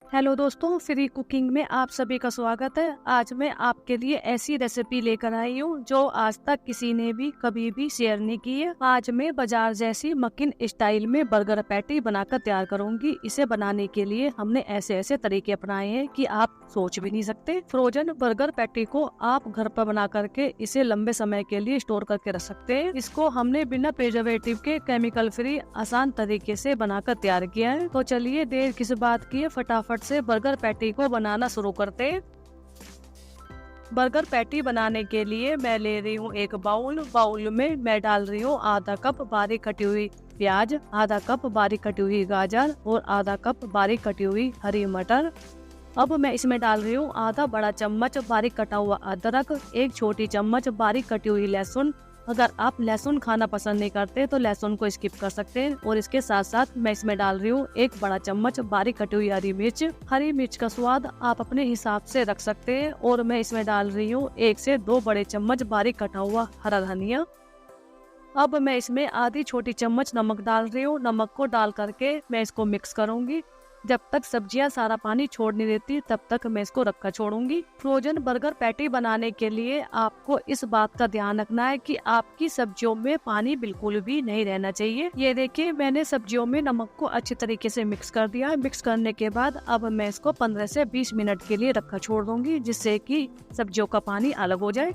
Hello दोस्तों, free cooking में आप सभी का स्वागत है। आज मैं आपके लिए ऐसी रेसिपी लेकर आई हूँ जो आज तक किसी ने भी कभी भी शेयर नहीं की है। आज मैं बाजार जैसी मक्खन स्टाइल में बर्गर पैटी बनाकर तैयार करूंगी। इसे बनाने के लिए हमने ऐसे ऐसे तरीके अपनाए हैं कि आप सोच भी नहीं सकते। फ्रोजन बर्गर पैटी को आप घर पर बना करके इसे लंबे समय के लिए स्टोर करके रख सकते हैं। इसको हमने बिना प्रिजर्वेटिव के केमिकल फ्री आसान तरीके से बनाकर तैयार किया है। तो चलिए देर किस बात की है, फटाफट से बर्गर पैटी को बनाना शुरू करते हैं। बर्गर पैटी बनाने के लिए मैं ले रही हूँ एक बाउल में मैं डाल रही हूँ आधा कप बारीक कटी हुई प्याज, आधा कप बारीक कटी हुई गाजर और आधा कप बारीक कटी हुई हरी मटर। अब मैं इसमें डाल रही हूँ आधा बड़ा चम्मच बारीक कटा हुआ अदरक, एक छोटी चम्मच बारीक कटी हुई लहसुन। अगर आप लहसुन खाना पसंद नहीं करते तो लहसुन को स्किप कर सकते हैं। और इसके साथ साथ मैं इसमें डाल रही हूँ एक बड़ा चम्मच बारीक कटी हुई हरी मिर्च। हरी मिर्च का स्वाद आप अपने हिसाब से रख सकते हैं। और मैं इसमें डाल रही हूँ 1 से 2 बड़े चम्मच बारीक कटा हुआ हरा धनिया। अब मैं इसमें आधी छोटी चम्मच नमक डाल रही हूँ। नमक को डाल करके मैं इसको मिक्स करूंगी। जब तक सब्जियां सारा पानी छोड़ नहीं देती तब तक मैं इसको रखकर छोड़ूंगी। फ्रोजन बर्गर पैटी बनाने के लिए आपको इस बात का ध्यान रखना है कि आपकी सब्जियों में पानी बिल्कुल भी नहीं रहना चाहिए। ये देखिए, मैंने सब्जियों में नमक को अच्छी तरीके से मिक्स कर दिया है। मिक्स करने के बाद अब मैं इसको 15 से 20 मिनट के लिए रखकर छोड़ दूंगी, जिससे कि सब्जियों का पानी अलग हो जाए।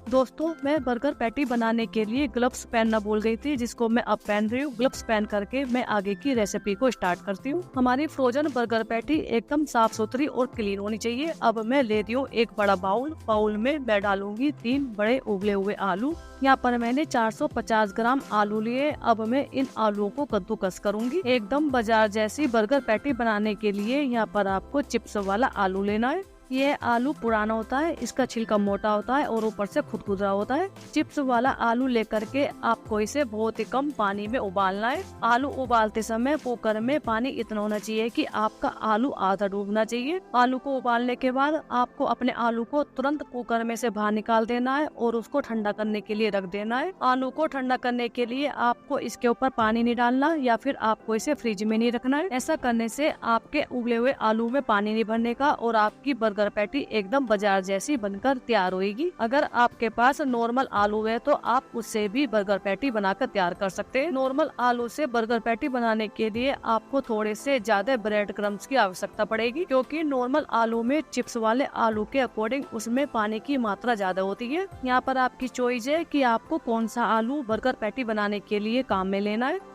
दोस्तों, मैं बर्गर पैटी बनाने के लिए ग्लव्स पहनना भूल गई थी, जिसको मैं अब पहन रही हूँ। ग्लव्स पहन करके मैं आगे की रेसिपी को स्टार्ट करती हूँ। हमारी फ्रोजन बर्गर पैटी एकदम साफ सुथरी और क्लीन होनी चाहिए। अब मैं ले रही हूँ एक बड़ा बाउल में मैं डालूंगी 3 बड़े उबले हुए आलू। यहाँ पर मैंने 450 ग्राम आलू लिए। अब मैं इन आलूओं को कद्दूकस करूंगी। एकदम बाजार जैसी बर्गर पैटी बनाने के लिए यहाँ पर आपको चिप्स वाला आलू लेना है। ये आलू पुराना होता है, इसका छिलका मोटा होता है और ऊपर से खुदखुदरा होता है। चिप्स वाला आलू लेकर के आपको इसे बहुत ही कम पानी में उबालना है। आलू उबालते समय कुकर में पानी इतना होना चाहिए कि आपका आलू आधा डूबना चाहिए। आलू को उबालने के बाद आपको अपने आलू को तुरंत कुकर में से बाहर निकाल देना है और उसको ठंडा करने के लिए रख देना है। आलू को ठंडा करने के लिए आपको इसके ऊपर पानी नहीं डालना या फिर आपको इसे फ्रिज में नहीं रखना है। ऐसा करने से आपके उबले हुए आलू में पानी नहीं भरने का और आपकी बर्गर पैटी एकदम बाजार जैसी बनकर तैयार होगी। अगर आपके पास नॉर्मल आलू है तो आप उससे भी बर्गर पैटी बनाकर तैयार कर सकते हैं। नॉर्मल आलू से बर्गर पैटी बनाने के लिए आपको थोड़े से ज्यादा ब्रेड क्रम्स की आवश्यकता पड़ेगी, क्योंकि नॉर्मल आलू में चिप्स वाले आलू के अकॉर्डिंग उसमें पानी की मात्रा ज्यादा होती है। यहाँ पर आपकी चॉइस है कि आपको कौन सा आलू बर्गर पैटी बनाने के लिए काम में लेना है।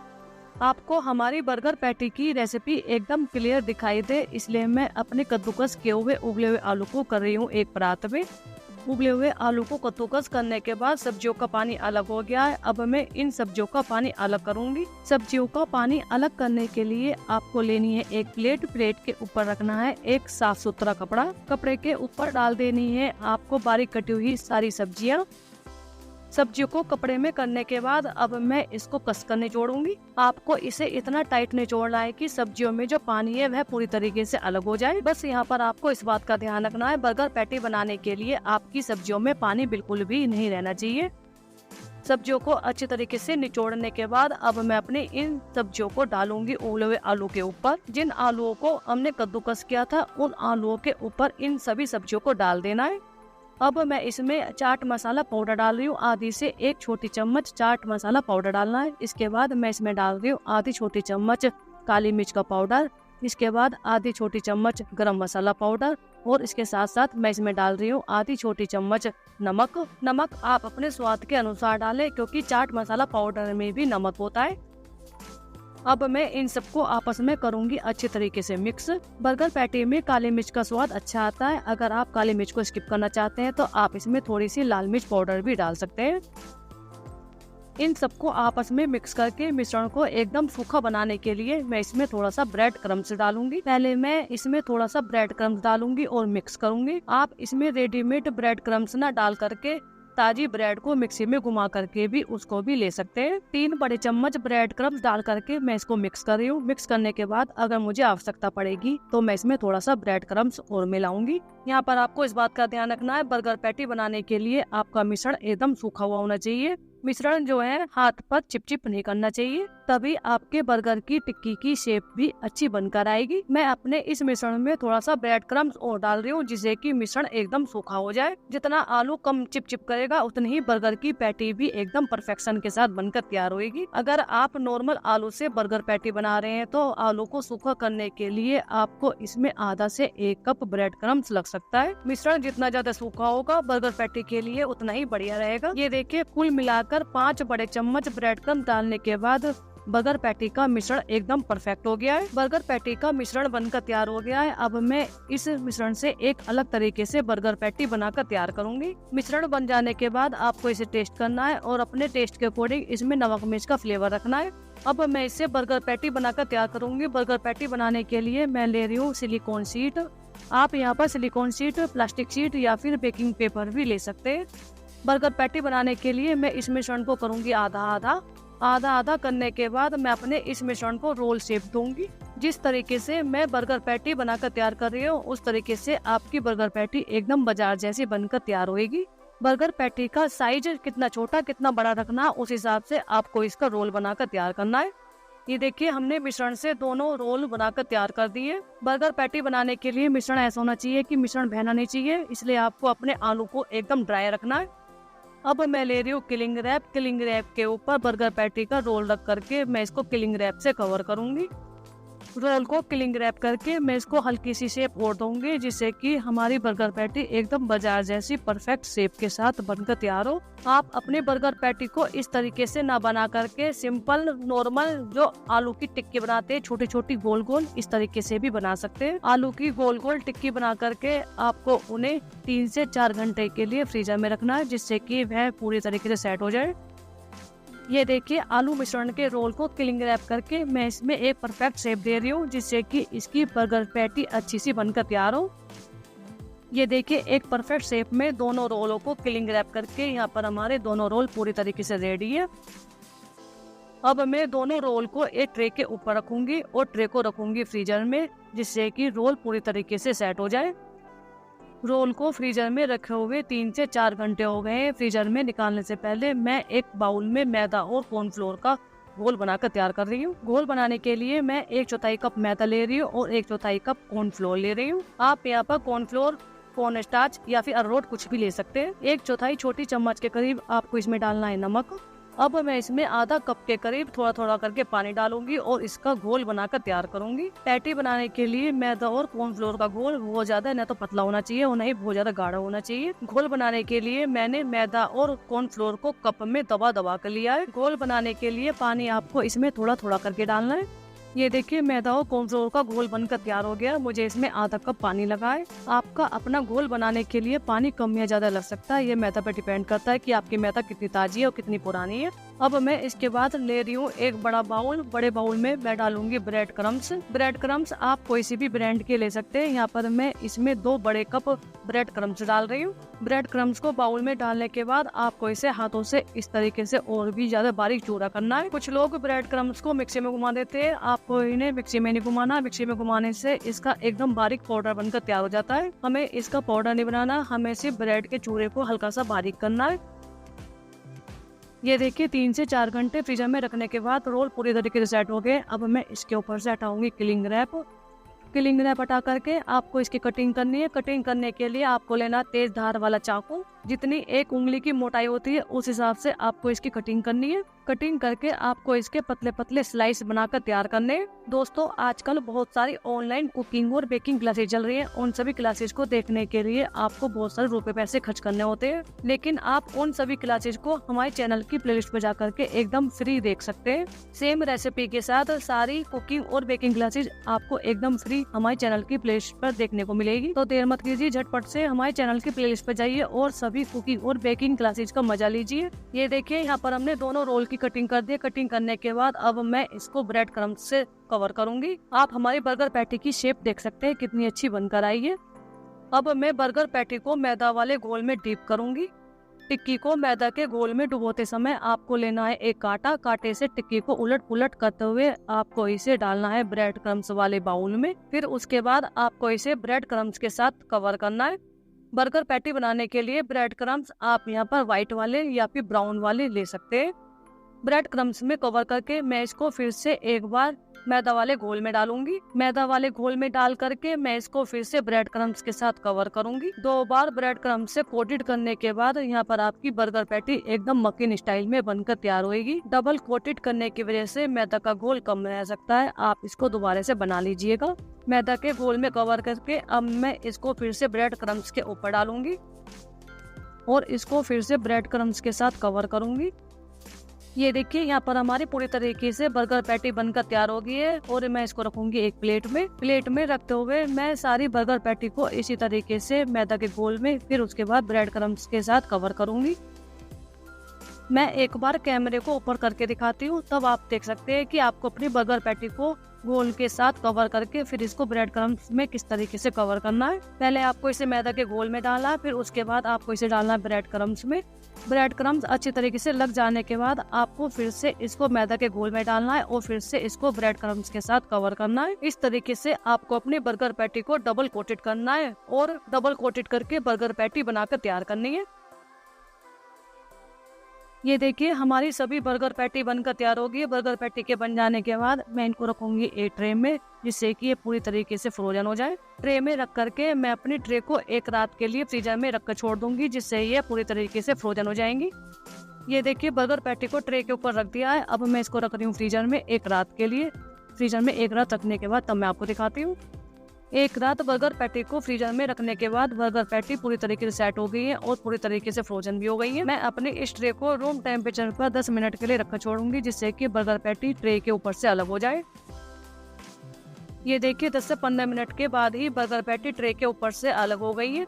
आपको हमारी बर्गर पैटी की रेसिपी एकदम क्लियर दिखाई दे, इसलिए मैं अपने कद्दूकस किए हुए उबले हुए आलू को कर रही हूँ एक परात में। उबले हुए आलू को कद्दूकस करने के बाद सब्जियों का पानी अलग हो गया है। अब मैं इन सब्जियों का पानी अलग करूंगी। सब्जियों का पानी अलग करने के लिए आपको लेनी है एक प्लेट के ऊपर रखना है एक साफ सुथरा कपड़ा। कपड़े के ऊपर डाल देनी है आपको बारीक कटी हुई सारी सब्जियां। सब्जियों को कपड़े में करने के बाद अब मैं इसको कसकर निचोड़ूंगी। आपको इसे इतना टाइट निचोड़ना है कि सब्जियों में जो पानी है वह पूरी तरीके से अलग हो जाए। बस यहाँ पर आपको इस बात का ध्यान रखना है, बर्गर पैटी बनाने के लिए आपकी सब्जियों में पानी बिल्कुल भी नहीं रहना चाहिए। सब्जियों को अच्छी तरीके से निचोड़ने के बाद अब मैं अपने इन सब्जियों को डालूंगी उबले हुए आलू के ऊपर। जिन आलूओं को हमने कद्दूकस किया था उन आलूओं के ऊपर इन सभी सब्जियों को डाल देना है। अब मैं इसमें चाट मसाला पाउडर डाल रही हूँ। आधी से 1 छोटी चम्मच चाट मसाला पाउडर डालना है। इसके बाद मैं इसमें डाल रही हूँ आधी छोटी चम्मच काली मिर्च का पाउडर। इसके बाद आधी छोटी चम्मच गरम मसाला पाउडर और इसके साथ साथ मैं इसमें डाल रही हूँ आधी छोटी चम्मच नमक आप अपने स्वाद के अनुसार डालें, क्योंकि चाट मसाला पाउडर में भी नमक होता है। अब मैं इन सबको आपस में करूंगी अच्छे तरीके से मिक्स। बर्गर पैटी में काली मिर्च का स्वाद अच्छा आता है। अगर आप काली मिर्च को स्किप करना चाहते हैं तो आप इसमें थोड़ी सी लाल मिर्च पाउडर भी डाल सकते हैं। इन सबको आपस में मिक्स करके मिश्रण को एकदम सूखा बनाने के लिए मैं इसमें थोड़ा सा ब्रेड क्रम्स डालूंगी। पहले मैं इसमें थोड़ा सा ब्रेड क्रम्स डालूंगी और मिक्स करूंगी। आप इसमें रेडीमेड ब्रेड क्रम्स ना डाल करके ताजी ब्रेड को मिक्सी में घुमा करके भी उसको भी ले सकते हैं। 3 बड़े चम्मच ब्रेड क्रम्स डाल करके मैं इसको मिक्स कर रही हूँ। मिक्स करने के बाद अगर मुझे आवश्यकता पड़ेगी तो मैं इसमें थोड़ा सा ब्रेड क्रम्स और मिलाऊंगी। यहाँ पर आपको इस बात का ध्यान रखना है, बर्गर पैटी बनाने के लिए आपका मिश्रण एकदम सूखा हुआ होना चाहिए। मिश्रण जो है हाथ पर चिपचिप नहीं करना चाहिए, तभी आपके बर्गर की टिक्की की शेप भी अच्छी बनकर आएगी। मैं अपने इस मिश्रण में थोड़ा सा ब्रेड क्रम्स और डाल रही हूँ, जिससे कि मिश्रण एकदम सूखा हो जाए। जितना आलू कम चिपचिप करेगा उतनी ही बर्गर की पैटी भी एकदम परफेक्शन के साथ बनकर तैयार होगी। अगर आप नॉर्मल आलू से बर्गर पैटी बना रहे हैं तो आलू को सूखा करने के लिए आपको इसमें आधा से 1 कप ब्रेड क्रम्स लग सकता है। मिश्रण जितना ज्यादा सूखा होगा बर्गर पैटी के लिए उतना ही बढ़िया रहेगा। ये देखिए, कुल मिलाकर 5 बड़े चम्मच ब्रेड क्रम्स डालने के बाद बर्गर पैटी का मिश्रण एकदम परफेक्ट हो गया है। बर्गर पैटी का मिश्रण बनकर तैयार हो गया है। अब मैं इस मिश्रण से एक अलग तरीके से बर्गर पैटी बनाकर तैयार करूंगी। मिश्रण बन जाने के बाद आपको इसे टेस्ट करना है और अपने टेस्ट के अकॉर्डिंग इसमें नमक मिर्च का फ्लेवर रखना है। अब मैं इससे बर्गर पैटी बनाकर तैयार करूंगी। बर्गर पैटी बनाने के लिए मैं ले रही हूँ सिलिकॉन शीट। आप यहाँ पर सिलिकॉन शीट, प्लास्टिक शीट या फिर बेकिंग पेपर भी ले सकते हैं। बर्गर पैटी बनाने के लिए मैं इस मिश्रण को करूंगी आधा आधा करने के बाद मैं अपने इस मिश्रण को रोल शेप दूंगी। जिस तरीके से मैं बर्गर पैटी बनाकर तैयार कर रही हूँ उस तरीके से आपकी बर्गर पैटी एकदम बाजार जैसी बनकर तैयार होगी। बर्गर पैटी का साइज कितना छोटा कितना बड़ा रखना, उस हिसाब से आपको इसका रोल बनाकर तैयार करना है। ये देखिए, हमने मिश्रण से दोनों रोल बनाकर तैयार कर दिए। बर्गर पैटी बनाने के लिए मिश्रण ऐसा होना चाहिए कि मिश्रण बहना नहीं चाहिए, इसलिए आपको अपने आलू को एकदम ड्राई रखना है। अब मैं ले रही हूँ किलिंग रैप। किलिंग रैप के ऊपर बर्गर पैटी का रोल रख करके मैं इसको किलिंग रैप से कवर करूंगी। रोल को किलिंग रैप करके मैं इसको हल्की सी शेप और दूंगी, जिससे कि हमारी बर्गर पैटी एकदम बाजार जैसी परफेक्ट शेप के साथ बनकर तैयार हो। आप अपने बर्गर पैटी को इस तरीके से ना बना करके सिंपल नॉर्मल जो आलू की टिक्की बनाते हैं छोटी छोटी गोल गोल, इस तरीके से भी बना सकते हैं। आलू की गोल गोल टिक्की बना करके आपको उन्हें 3 से 4 घंटे के लिए फ्रीजर में रखना है, जिससे कि वह पूरी तरीके से सेट हो जाए। ये देखिए, आलू मिश्रण के रोल को किलिंग रैप करके मैं इसमें एक परफेक्ट शेप दे रही हूँ, जिससे कि इसकी बर्गर पैटी अच्छी सी बनकर तैयार हो। ये देखिए, एक परफेक्ट शेप में दोनों रोलों को किलिंग रैप करके यहाँ पर हमारे दोनों रोल पूरी तरीके से रेडी है। अब मैं दोनों रोल को एक ट्रे के ऊपर रखूंगी और ट्रे को रखूंगी फ्रीजर में, जिससे कि रोल पूरी तरीके से सेट हो जाए। रोल को फ्रीजर में रखे हुए 3 से 4 घंटे हो गए हैं। फ्रीजर में निकालने से पहले मैं एक बाउल में मैदा और कॉर्नफ्लोर का घोल बनाकर तैयार कर रही हूँ। घोल बनाने के लिए मैं 1/4 कप मैदा ले रही हूँ और 1/4 कप कॉर्नफ्लोर ले रही हूँ। आप यहाँ पर कॉर्नफ्लोर, कॉर्न स्टार्च या फिर अरारोट कुछ भी ले सकते हैं। 1/4 छोटी चम्मच के करीब आपको इसमें डालना है नमक। अब मैं इसमें आधा कप के करीब थोड़ा थोड़ा करके पानी डालूंगी और इसका घोल बनाकर तैयार करूंगी। पैटी बनाने के लिए मैदा और कॉर्नफ्लोर का घोल बहुत ज्यादा न तो पतला होना चाहिए और न ही बहुत ज्यादा गाढ़ा होना चाहिए। घोल बनाने के लिए मैंने मैदा और कॉर्नफ्लोर को कप में दबा कर लिया है। घोल बनाने के लिए पानी आपको इसमें थोड़ा थोड़ा करके डालना है। ये देखिए, मैदा और कॉर्नफ्लोर का घोल बनकर तैयार हो गया। मुझे इसमें आधा कप पानी लगा है। आपका अपना घोल बनाने के लिए पानी कम या ज्यादा लग सकता है, ये मैदा पर डिपेंड करता है कि आपकी मैदा कितनी ताजी है और कितनी पुरानी है। अब मैं इसके बाद ले रही हूँ एक बड़ा बाउल। बड़े बाउल में मैं डालूंगी ब्रेड क्रम्स। ब्रेड क्रम्स आप कोई सी भी ब्रांड के ले सकते हैं। यहाँ पर मैं इसमें 2 बड़े कप ब्रेड क्रम्स डाल रही हूँ। ब्रेड क्रम्स को बाउल में डालने के बाद आपको इसे हाथों से इस तरीके से और भी ज्यादा बारीक चूरा करना है। कुछ लोग ब्रेड क्रम्स को मिक्सी में घुमा देते हैं, आपको इन्हें मिक्सी में नहीं घुमाना। मिक्सी में घुमाने से इसका एकदम बारीक पाउडर बनकर तैयार हो जाता है। हमें इसका पाउडर नहीं बनाना, हमें सिर्फ ब्रेड के चूरे को हल्का सा बारीक करना है। ये देखिए, 3 से 4 घंटे फ्रीजर में रखने के बाद रोल पूरी तरीके से सेट हो गए। अब मैं इसके ऊपर से हटाऊंगी किलिंग रैप। किलिंग रैप हटा करके आपको इसकी कटिंग करनी है। कटिंग करने के लिए आपको लेना तेज धार वाला चाकू। जितनी एक उंगली की मोटाई होती है उस हिसाब से आपको इसकी कटिंग करनी है। कटिंग करके आपको इसके पतले पतले स्लाइस बनाकर तैयार करने हैं। दोस्तों, आजकल बहुत सारी ऑनलाइन कुकिंग और बेकिंग क्लासेस चल रही हैं। उन सभी क्लासेस को देखने के लिए आपको बहुत सारे रुपए पैसे खर्च करने होते हैं, लेकिन आप उन सभी क्लासेस को हमारे चैनल की प्लेलिस्ट पर जाकर के एकदम फ्री देख सकते हैं। सेम रेसिपी के साथ सारी कुकिंग और बेकिंग क्लासेस आपको एकदम फ्री हमारे चैनल की प्लेलिस्ट पर देखने को मिलेगी। तो देर मत कीजिए, झटपट से हमारे चैनल की प्लेलिस्ट पर जाइए और सभी कुकिंग और बेकिंग क्लासेस का मजा लीजिए। ये देखिए, यहाँ पर हमने दोनों रोल की कटिंग कर दी। कटिंग करने के बाद अब मैं इसको ब्रेड क्रम्स से कवर करूंगी। आप हमारी बर्गर पैटी की शेप देख सकते हैं कितनी अच्छी बनकर आई है। अब मैं बर्गर पैटी को मैदा वाले घोल में डीप करूंगी। टिक्की को मैदा के घोल में डुबोते समय आपको लेना है एक कांटा। कांटे से टिक्की को उलट पुलट करते हुए आपको इसे डालना है ब्रेड क्रम्स वाले बाउल में। फिर उसके बाद आपको इसे ब्रेड क्रम्स के साथ कवर करना है। बर्गर पैटी बनाने के लिए ब्रेड क्रम्स आप यहाँ पर व्हाइट वाले या फिर ब्राउन वाले ले सकते हैं। ब्रेड क्रम्स में कवर करके मैं इसको फिर से एक बार मैदा वाले घोल में डालूंगी। मैदा वाले घोल में डाल करके मैं इसको फिर से ब्रेड क्रम्स के साथ कवर करूंगी। 2 बार ब्रेड क्रम्स से कोटेड करने के बाद यहाँ पर आपकी बर्गर पैटी एकदम मक्खन स्टाइल में बनकर तैयार होगी। डबल कोटेड करने की वजह से मैदा का घोल कम रह सकता है, आप इसको दोबारा से बना लीजिएगा। मैदा के घोल में कवर करके अब मैं इसको फिर से ब्रेड क्रम्स के ऊपर डालूंगी और इसको फिर से ब्रेड क्रम्स के साथ कवर करूंगी। ये देखिए यहाँ पर हमारी पूरी तरीके से बर्गर पैटी बनकर तैयार हो गई है और मैं इसको रखूंगी एक प्लेट में रखते हुए मैं सारी बर्गर पैटी को इसी तरीके से मैदा के घोल में फिर उसके बाद ब्रेड क्रम्स के साथ कवर करूंगी। मैं एक बार कैमरे को ऊपर करके दिखाती हूँ, तब आप देख सकते हैं कि आपको अपनी बर्गर पैटी को घोल के साथ कवर करके फिर इसको ब्रेड क्रम्स में किस तरीके से कवर करना है। पहले आपको इसे मैदा के घोल में डालना है, फिर उसके बाद आपको इसे डालना है ब्रेड क्रम्स में। ब्रेड क्रम्स अच्छी तरीके से लग जाने के बाद आपको फिर से इसको मैदा के घोल में डालना है और फिर से इसको ब्रेड क्रम्स के साथ कवर करना है। इस तरीके से आपको अपनी बर्गर पैटी को डबल कोटेड करना है और डबल कोटेड करके बर्गर पैटी बनाकर तैयार करनी है। ये देखिए हमारी सभी बर्गर पैटी बनकर तैयार होगी। बर्गर पैटी के बन जाने के बाद मैं इनको रखूंगी एक ट्रे में, जिससे कि ये पूरी तरीके से फ्रोजन हो जाए। ट्रे में रख करके मैं अपनी ट्रे को एक रात के लिए फ्रीजर में रख कर छोड़ दूंगी, जिससे ये पूरी तरीके से फ्रोजन हो जाएंगी। ये देखिए बर्गर पैटी को ट्रे के ऊपर रख दिया है। अब मैं इसको रख रही हूँ फ्रीजर में एक रात के लिए। फ्रीजर में एक रात रखने के बाद तब मैं आपको दिखाती हूँ। एक रात बर्गर पैटी को फ्रीजर में रखने के बाद बर्गर पैटी पूरी तरीके से सेट हो गई है और पूरी तरीके से फ्रोजन भी हो गई है। मैं अपने इस ट्रे को रूम टेम्परेचर पर 10 मिनट के लिए रखकर छोड़ूंगी, जिससे कि बर्गर पैटी ट्रे के ऊपर से अलग हो जाए। ये देखिए 10 से 15 मिनट के बाद ही बर्गर पैटी ट्रे के ऊपर से अलग हो गई है।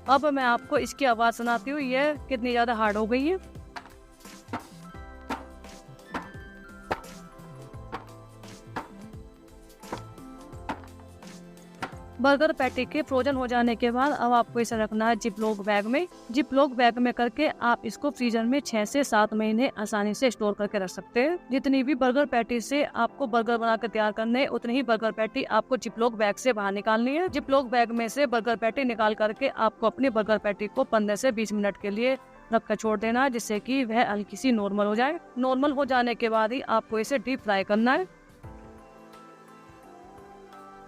अब मैं आपको इसकी आवाज सुनाती हूँ, यह कितनी ज्यादा हार्ड हो गई है। बर्गर पैटी के फ्रोजन हो जाने के बाद अब आपको इसे रखना है जिपलॉक बैग में। जिपलॉक बैग में करके आप इसको फ्रीजर में 6 से 7 महीने आसानी से स्टोर करके रख सकते हैं। जितनी भी बर्गर पैटी से आपको बर्गर बनाकर तैयार करने है, उतनी ही बर्गर पैटी आपको जिपलॉक बैग से बाहर निकालनी है। जिपलॉक बैग में से बर्गर पैटी निकाल करके आपको अपनी बर्गर पैटी को 15 से 20 मिनट के लिए रख कर छोड़ देना है, जिससे कि वह हल्की सी नॉर्मल हो जाए। नॉर्मल हो जाने के बाद ही आपको इसे डीप फ्राई करना है।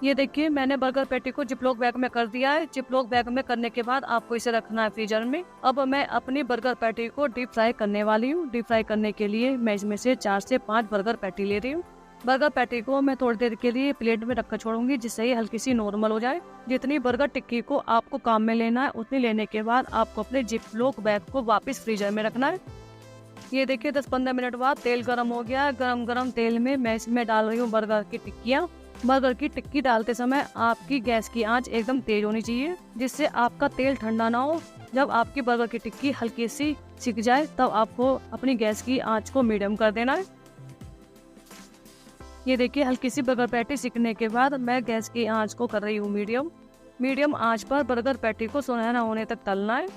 ये देखिए मैंने बर्गर पैटी को जिपलॉक बैग में कर दिया है। जिपलॉक बैग में करने के बाद आपको इसे रखना है फ्रीजर में। अब मैं अपनी बर्गर पैटी को डीप फ्राई करने वाली हूँ। डीप फ्राई करने के लिए मैं इसमें से 4 से 5 बर्गर पैटी ले रही हूँ। बर्गर पैटी को मैं थोड़ी देर के लिए प्लेट में रखकर छोड़ूंगी, जिससे ये हल्की सी नॉर्मल हो जाए। जितनी बर्गर टिक्की को आपको काम में लेना है, उतनी लेने के बाद आपको अपने जिपलॉक बैग को वापस फ्रीजर में रखना है। ये देखिए 10-15 मिनट बाद तेल गर्म हो गया है। गरम तेल में मैं इसमें डाल रही हूँ बर्गर की टिक्कियाँ। बर्गर की टिक्की डालते समय आपकी गैस की आंच एकदम तेज होनी चाहिए, जिससे आपका तेल ठंडा ना हो। जब आपकी बर्गर की टिक्की हल्की सी सिक जाए, तब आपको अपनी गैस की आंच को मीडियम कर देना है। ये देखिए हल्की सी बर्गर पैटी सिकने के बाद मैं गैस की आंच को कर रही हूँ मीडियम आंच पर बर्गर पैटी को सुनहरा होने तक तलना है।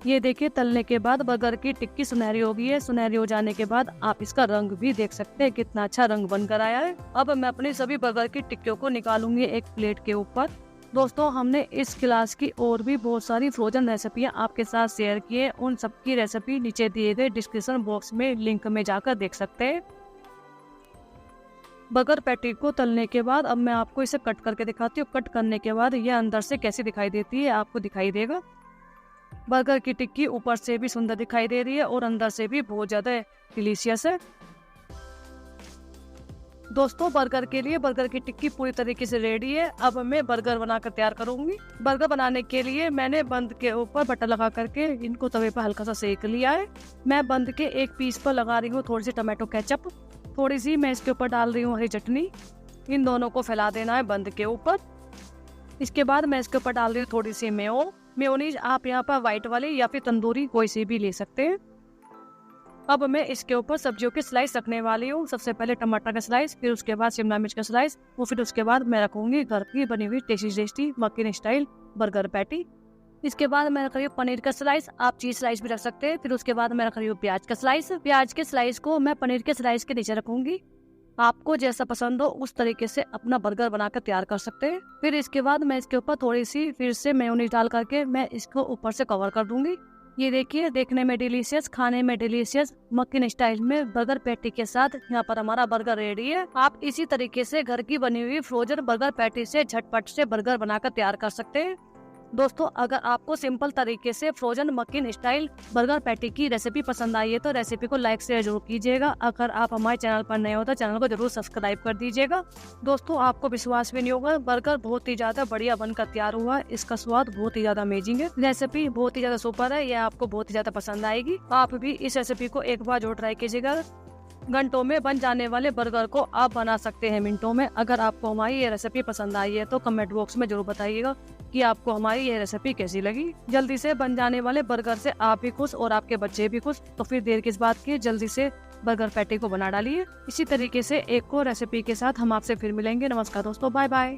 ये देखिए तलने के बाद बर्गर की टिक्की सुनहरी हो गई है। सुनहरी हो जाने के बाद आप इसका रंग भी देख सकते हैं, कितना अच्छा रंग बनकर आया है। अब मैं अपनी सभी बर्गर की टिक्कियों को निकालूंगी एक प्लेट के ऊपर। दोस्तों हमने इस क्लास की और भी बहुत सारी फ्रोजन रेसिपियां आपके साथ शेयर की है। उन सबकी रेसिपी नीचे दिए गए डिस्क्रिप्शन बॉक्स में लिंक में जाकर देख सकते हैं। बर्गर पैटी को तलने के बाद अब मैं आपको इसे कट करके दिखाती हूँ। कट करने के बाद ये अंदर से कैसी दिखाई देती है आपको दिखाई देगा। बर्गर की टिक्की ऊपर से भी सुंदर दिखाई दे रही है और अंदर से भी बहुत ज्यादा डिलीशियस है। दोस्तों बर्गर के लिए बर्गर की टिक्की पूरी तरीके से रेडी है। अब मैं बर्गर बनाकर तैयार करूंगी। बर्गर बनाने के लिए मैंने बंद के ऊपर बटर लगा करके इनको तवे पर हल्का सा सेक लिया है। मैं बंद के एक पीस पर लगा रही हूँ थोड़ी सी टमाटो केचप, थोड़ी सी मैं इसके ऊपर डाल रही हूँ हरी चटनी। इन दोनों को फैला देना है बंद के ऊपर। इसके बाद मैं इसके ऊपर डाल रही हूँ थोड़ी सी मेयोनीज। आप यहाँ पर व्हाइट वाली या फिर तंदूरी कोई सी भी ले सकते हैं। अब मैं इसके ऊपर सब्जियों के स्लाइस रखने वाली हूँ। सबसे पहले टमाटर का स्लाइस, फिर उसके बाद शिमला मिर्च का स्लाइस, और फिर उसके बाद मैं रखूंगी घर की बनी हुई टेस्टी मक्खन स्टाइल बर्गर पैटी। इसके बाद मैं रख रही हूँ पनीर का स्लाइस, आप चीज स्लाइस भी रख सकते हैं। फिर उसके बाद मैं रख रही हूँ प्याज का स्लाइस। प्याज के स्लाइस को मैं पनीर के स्लाइस के नीचे रखूंगी। आपको जैसा पसंद हो उस तरीके से अपना बर्गर बनाकर तैयार कर सकते हैं। फिर इसके बाद मैं इसके ऊपर थोड़ी सी फिर से मेयोनीज डाल करके मैं इसको ऊपर से कवर कर दूंगी। ये देखिए, देखने में डिलीशियस, खाने में डिलीशियस मक्खन स्टाइल में बर्गर पैटी के साथ यहाँ पर हमारा बर्गर रेडी है। आप इसी तरीके से घर की बनी हुई फ्रोजन बर्गर पैटी से झटपट से बर्गर बनाकर तैयार कर सकते हैं। दोस्तों, अगर आपको सिंपल तरीके से फ्रोजन मक्खन स्टाइल बर्गर पैटी की रेसिपी पसंद आई है तो रेसिपी को लाइक शेयर जरूर कीजिएगा। अगर आप हमारे चैनल पर नए हो तो चैनल को जरूर सब्सक्राइब कर दीजिएगा। दोस्तों, आपको विश्वास भी नहीं होगा, बर्गर बहुत ही ज्यादा बढ़िया बनकर तैयार हुआ है। इसका स्वाद बहुत ही ज्यादा अमेजिंग है। रेसिपी बहुत ही ज्यादा सुपर है, यह आपको बहुत ही ज्यादा पसंद आएगी। आप भी इस रेसिपी को एक बार जरूर ट्राई कीजिएगा। घंटों में बन जाने वाले बर्गर को आप बना सकते हैं मिनटों में। अगर आपको हमारी ये रेसिपी पसंद आई है तो कमेंट बॉक्स में जरूर बताइएगा कि आपको हमारी ये रेसिपी कैसी लगी। जल्दी से बन जाने वाले बर्गर से आप भी खुश और आपके बच्चे भी खुश, तो फिर देर किस बात की, जल्दी से बर्गर पैटी को बना डालिए। इसी तरीके से एक और रेसिपी के साथ हम आपसे फिर मिलेंगे। नमस्कार दोस्तों, बाय बाय।